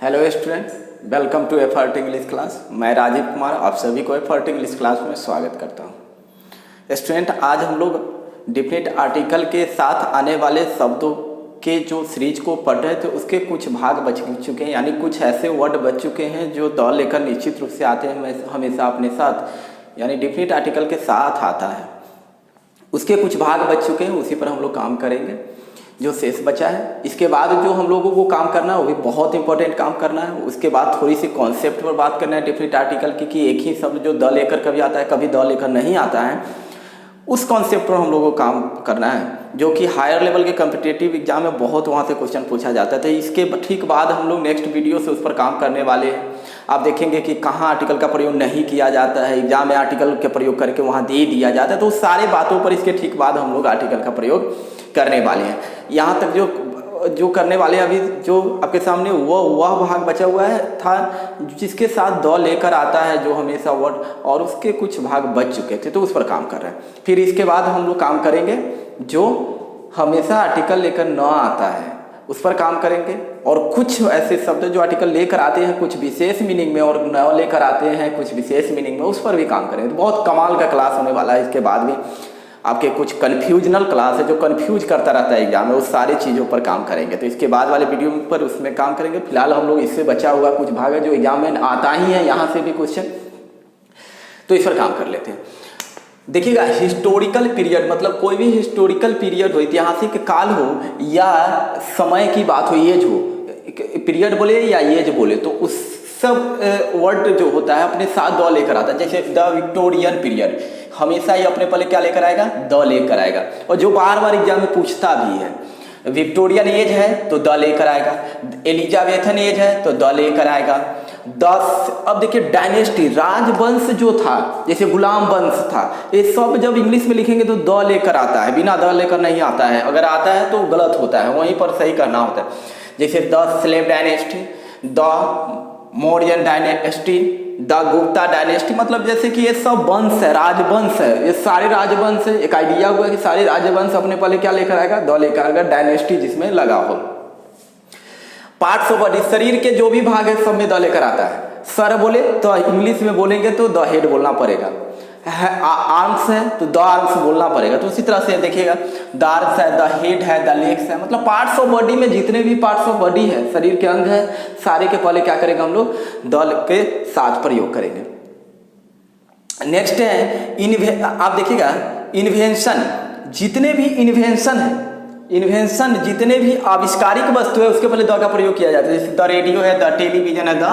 Hello student, welcome to effort English class. मैं राजीव कुमार आप सभी को एफर्ट इंग्लिश क्लास में स्वागत करता हूं। स्टूडेंट, आज हम लोग डिफिनिट आर्टिकल के साथ आने वाले शब्दों के जो सीरीज को पढ़ रहे थे उसके कुछ भाग बच चुके हैं, यानी कुछ ऐसे वर्ड बच चुके हैं जो द लेकर निश्चित रूप से आते हैं हमेशा अपने साथ, यानी डिफिनिट आर्टिकल के साथ आता है। उसके कुछ भाग बच चुके हैं, उसी पर हम लोग काम करेंगे जो शेष बचा है। इसके बाद जो हम लोगों को काम करना है वो भी बहुत इंपॉर्टेंट काम करना है। उसके बाद थोड़ी सी कॉन्सेप्ट पर बात करना है डिफिनिट आर्टिकल की, कि एक ही शब्द जो द लेकर कभी आता है कभी द लेकर नहीं आता है, उस कॉन्सेप्ट पर हम लोगों को काम करना है, जो कि हायर लेवल के कॉम्पिटिटिव एग्जाम में बहुत वहाँ से क्वेश्चन पूछा जाता है। तो इसके ठीक बाद हम लोग नेक्स्ट वीडियो से उस पर काम करने वाले हैं। आप देखेंगे कि कहाँ आर्टिकल का प्रयोग नहीं किया जाता है, एग्जाम में आर्टिकल का प्रयोग करके वहाँ दे दिया जाता है, तो उस सारे बातों पर इसके ठीक बाद हम लोग आर्टिकल का प्रयोग करने वाले हैं। यहाँ तक जो करने वाले अभी जो आपके सामने वह भाग बचा हुआ है था जिसके साथ द लेकर आता है जो हमेशा वर्ड, और उसके कुछ भाग बच चुके थे तो उस पर काम कर रहे हैं। फिर इसके बाद हम लोग काम करेंगे जो हमेशा आर्टिकल लेकर न आता है उस पर काम करेंगे, और कुछ ऐसे शब्द जो आर्टिकल लेकर आते हैं कुछ विशेष मीनिंग में और न लेकर आते हैं कुछ विशेष मीनिंग में, उस पर भी काम करेंगे। तो बहुत कमाल का क्लास होने वाला है। इसके बाद भी आपके कुछ कन्फ्यूजनल क्लास है जो कन्फ्यूज करता रहता है एग्जाम में, उस सारी चीज़ों पर काम करेंगे। तो इसके बाद वाले वीडियो पर उसमें काम करेंगे। फिलहाल हम लोग इससे बचा हुआ कुछ भाग है जो एग्जाम में आता ही है, यहाँ से भी क्वेश्चन, तो इस पर काम कर लेते हैं। देखिएगा, हिस्टोरिकल पीरियड मतलब कोई भी हिस्टोरिकल पीरियड हो, ऐतिहासिक काल हो या समय की बात हो, एज हो, पीरियड बोले या एज बोले, तो उस सब वर्ड जो होता है अपने साथ द लेकर आता है। जैसे द विक्टोरियन पीरियड हमेशा ही अपने पहले क्या लेकर आएगा, द लेकर आएगा, और जो बार बार एग्जाम में पूछता भी है। विक्टोरियन एज है तो द लेकर आएगा, एलिजाबेथन एज है तो द लेकर आएगा। अब देखिए डायनेस्टी, राजवंश जो था, जैसे गुलाम वंश था, ये सब जब इंग्लिश में लिखेंगे तो द लेकर आता है, बिना द लेकर नहीं आता है। अगर आता है तो गलत होता है, वहीं पर सही करना होता है। जैसे the slave dynasty, the Mauryan dynasty, the Gupta dynasty, मतलब जैसे कि ये सब वंश है, राजवंश है, ये सारे राजवंश है। एक आइडिया हुआ कि सारे राजवंश अपने पहले क्या लेकर आएगा, द लेकर आएगा, डायनेस्टी जिसमें लगा हो। पार्ट्स ऑफ बॉडी, शरीर के जो भी भाग है सब में द लेकर आता है। सर बोले तो इंग्लिश में बोलेंगे तो द हेड बोलना पड़ेगा। आर्म्स है तो द आर्म्स बोलना पड़ेगा। तो उसी तरह से देखिएगा, द आर्म्स है, द हेड है, द लेग्स है, मतलब पार्ट्स ऑफ बॉडी में जितने भी पार्ट्स ऑफ बॉडी है, शरीर के अंग है, सारे के पहले क्या करेंगे हम लोग, द के साथ प्रयोग करेंगे। नेक्स्ट है आप देखिएगा इन्वेंशन, जितने भी इन्वेंशन है, इन्वेंशन जितने भी आविष्कारिक वस्तु है उसके पहले द का प्रयोग किया जाता है। जैसे द रेडियो है, द टेलीविजन है, द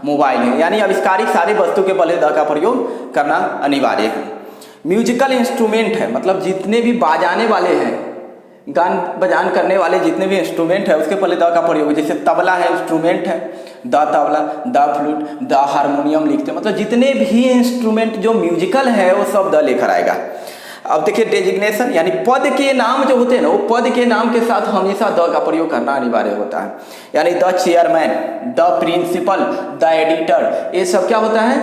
मोबाइल है, यानी आविष्कारिक सारी वस्तु के पहले द का प्रयोग करना अनिवार्य है। म्यूजिकल इंस्ट्रूमेंट है, मतलब जितने भी बाजाने वाले हैं, गान बजान करने वाले जितने भी इंस्ट्रूमेंट है उसके पहले द का प्रयोग। जैसे तबला है, इंस्ट्रूमेंट है, the tabla, the flute, the harmonium लिखते हैं, मतलब जितने भी इंस्ट्रूमेंट जो म्यूजिकल है वो सब द लेकर आएगा। अब देखिए डेजिग्नेशन, यानी पद के नाम जो होते हैं ना, वो पद के नाम के साथ हमेशा द का प्रयोग करना अनिवार्य होता है। यानी the chairman, the principal, the editor, ये सब क्या होता है,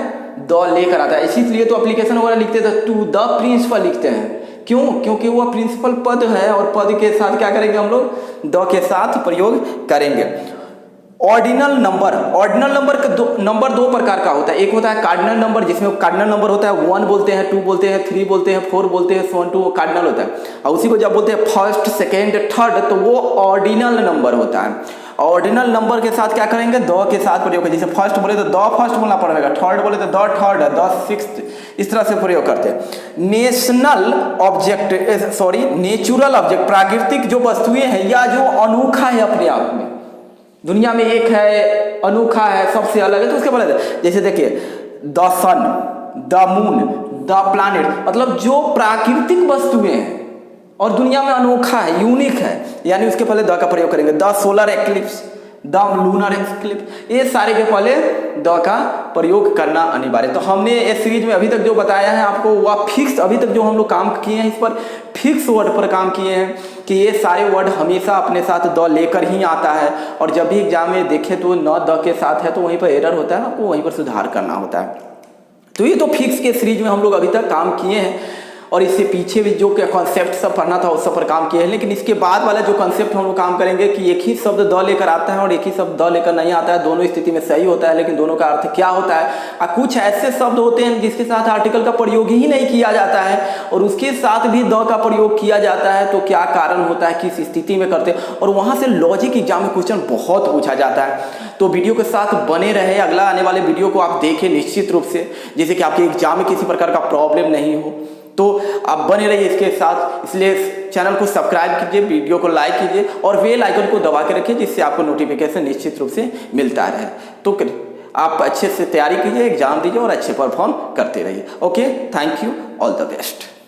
द लेकर आता है। इसीलिए तो एप्लीकेशन वगैरह लिखते थे टू द प्रिंसिपल लिखते हैं। क्यों? क्योंकि वो प्रिंसिपल पद है और पद के साथ क्या करेंगे हम लोग, द के साथ प्रयोग करेंगे। ऑर्डिनल नंबर, ऑर्डिनल नंबर का नंबर दो प्रकार का होता है। एक होता है कार्डिनल नंबर, जिसमें कार्डिनल नंबर होता है 1 बोलते हैं, 2 बोलते हैं, 3 बोलते हैं, 4 बोलते हैं, 7 2 कार्डिनल होता है। और उसी को जब बोलते हैं फर्स्ट, सेकेंड, थर्ड, तो वो ऑर्डिनल नंबर होता है। ऑर्डिनल नंबर के साथ क्या करेंगे, द के साथ प्रयोग करेंगे। जैसे फर्स्ट बोले तो द फर्स्ट बोलना पड़ेगा, थर्ड बोले तो द थर्ड, द सिक्स्थ, इस तरह से प्रयोग करते हैं। नेशनल ऑब्जेक्ट, नेचुरल ऑब्जेक्ट, प्राकृतिक जो वस्तुएं हैं या जो अनोखा है अपने आप में, दुनिया में एक है, अनोखा है, सबसे अलग है, तो उसके बाद जैसे देखिए the sun, the moon, the planet, मतलब जो प्राकृतिक वस्तुएं हैं और दुनिया में अनोखा है, यूनिक है, यानी उसके पहले द का प्रयोग करेंगे। The solar eclipse, the lunar eclipse, ये सारे के पहले द का प्रयोग करना अनिवार्य। तो हमने इस सीरीज में अभी तक जो बताया है आपको वह फिक्स, अभी तक जो हम लोग काम किए हैं इस पर फिक्स वर्ड पर काम किए हैं कि ये सारे वर्ड हमेशा अपने साथ द लेकर ही आता है, और जब भी एग्जाम में देखें तो न द के साथ है तो वहीं पर एरर होता है, आपको वहीं पर सुधार करना होता है। तो ये तो फिक्स के सीरीज में हम लोग अभी तक काम किए हैं, और इससे पीछे भी जो कॉन्सेप्ट सब पढ़ना था उस सब पर काम किया है। लेकिन इसके बाद वाला जो कॉन्सेप्ट हम लोग काम करेंगे कि एक ही शब्द द लेकर आता है और एक ही शब्द द लेकर नहीं आता है, दोनों स्थिति में सही होता है, लेकिन दोनों का अर्थ क्या होता है। कुछ ऐसे शब्द होते हैं जिसके साथ आर्टिकल का प्रयोग ही नहीं किया जाता है और उसके साथ भी द का प्रयोग किया जाता है, तो क्या कारण होता है, किस स्थिति में करते हैं, और वहां से लॉजिक एग्जाम में क्वेश्चन बहुत पूछा जाता है। तो वीडियो के साथ बने रहे, अगला आने वाले वीडियो को आप देखें निश्चित रूप से, जैसे कि आपके एग्जाम में किसी प्रकार का प्रॉब्लम नहीं हो, तो आप बने रहिए इसके साथ। इसलिए चैनल को सब्सक्राइब कीजिए, वीडियो को लाइक कीजिए और बेल आइकन को दबा के रखिए, जिससे आपको नोटिफिकेशन निश्चित रूप से मिलता रहे। तो आप अच्छे से तैयारी कीजिए, एग्जाम दीजिए और अच्छे परफॉर्म करते रहिए। Okay, thank you, all the best.